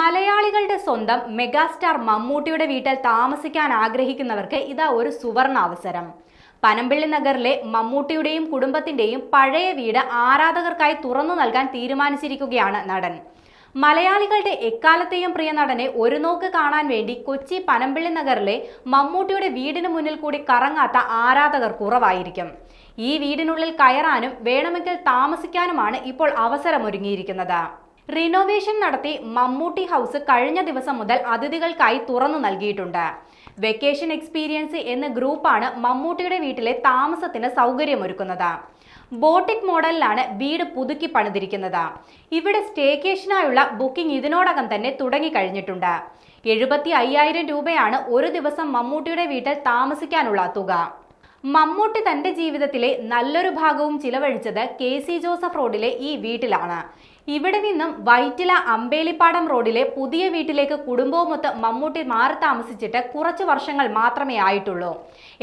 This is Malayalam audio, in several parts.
മലയാളികളുടെ സ്വന്തം മെഗാസ്റ്റാർ മമ്മൂട്ടിയുടെ വീട്ടിൽ താമസിക്കാൻ ആഗ്രഹിക്കുന്നവർക്ക് ഇതാ ഒരു സുവർണ അവസരം. പനമ്പിള്ളി നഗറിലെ മമ്മൂട്ടിയുടെയും കുടുംബത്തിന്റെയും പഴയ വീട് ആരാധകർക്കായി തുറന്നു നൽകാൻ തീരുമാനിച്ചിരിക്കുകയാണ് നടൻ. മലയാളികളുടെ എക്കാലത്തെയും പ്രിയ നടനെ ഒരു നോക്ക് കാണാൻ വേണ്ടി കൊച്ചി പനമ്പിള്ളി നഗറിലെ മമ്മൂട്ടിയുടെ വീടിന് മുന്നിൽ കൂടി കറങ്ങാത്ത ആരാധകർ കുറവായിരിക്കും. ഈ വീടിനുള്ളിൽ കയറാനും വേണമെങ്കിൽ താമസിക്കാനുമാണ് ഇപ്പോൾ അവസരമൊരുങ്ങിയിരിക്കുന്നത്. റിനോവേഷൻ നടത്തി മമ്മൂട്ടി ഹൗസ് കഴിഞ്ഞ ദിവസം മുതൽ അതിഥികൾക്കായി തുറന്നു നൽകിയിട്ടുണ്ട്. വെക്കേഷൻ എക്സ്പീരിയൻസ് എന്ന ഗ്രൂപ്പാണ് മമ്മൂട്ടിയുടെ വീട്ടിലെ താമസത്തിന് സൗകര്യമൊരുക്കുന്നത്. ബോട്ടിക് മോഡലിലാണ് വീട് പുതുക്കി പണിതിരിക്കുന്നത്. ഇവിടെ സ്റ്റേക്കേഷനായുള്ള ബുക്കിംഗ് ഇതിനോടകം തന്നെ തുടങ്ങിക്കഴിഞ്ഞിട്ടുണ്ട്. 75,000 രൂപയാണ് ഒരു ദിവസം മമ്മൂട്ടിയുടെ വീട്ടിൽ താമസിക്കാനുള്ള തുക. മമ്മൂട്ടി തന്റെ ജീവിതത്തിലെ നല്ലൊരു ഭാഗവും ചിലവഴിച്ചത് KC ജോസഫ് റോഡിലെ ഈ വീട്ടിലാണ്. ഇവിടെ നിന്നും വൈറ്റില അമ്പേലിപ്പാടം റോഡിലെ പുതിയ വീട്ടിലേക്ക് കുടുംബവുമൊത്ത് മമ്മൂട്ടി മാറി താമസിച്ചിട്ട് കുറച്ച് വർഷങ്ങൾ മാത്രമേ ആയിട്ടുള്ളൂ.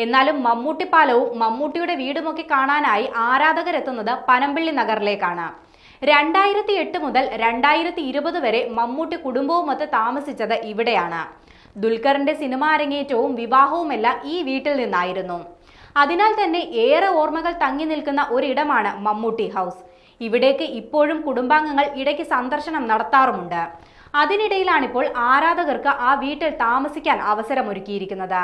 എന്നാലും മമ്മൂട്ടി പാലവും മമ്മൂട്ടിയുടെ വീടുമൊക്കെ കാണാനായി ആരാധകരെത്തുന്നത് പനമ്പിള്ളി നഗറിലേക്കാണ്. 2008 മുതൽ 2020 വരെ മമ്മൂട്ടി കുടുംബവുമൊത്ത് താമസിച്ചത് ഇവിടെയാണ്. ദുൽഖറിന്റെ സിനിമാ അരങ്ങേറ്റവും വിവാഹവുമെല്ലാം ഈ വീട്ടിൽ നിന്നായിരുന്നു. അതിനാൽ തന്നെ ഏറെ ഓർമ്മകൾ തങ്ങി നിൽക്കുന്ന ഒരിടമാണ് മമ്മൂട്ടി ഹൗസ്. ഇവിടേക്ക് ഇപ്പോഴും കുടുംബാംഗങ്ങൾ ഇടയ്ക്ക് സന്ദർശനം നടത്താറുമുണ്ട്. അതിനിടയിലാണിപ്പോൾ ആരാധകർക്ക് ആ വീട്ടിൽ താമസിക്കാൻ അവസരമൊരുക്കിയിരിക്കുന്നത്.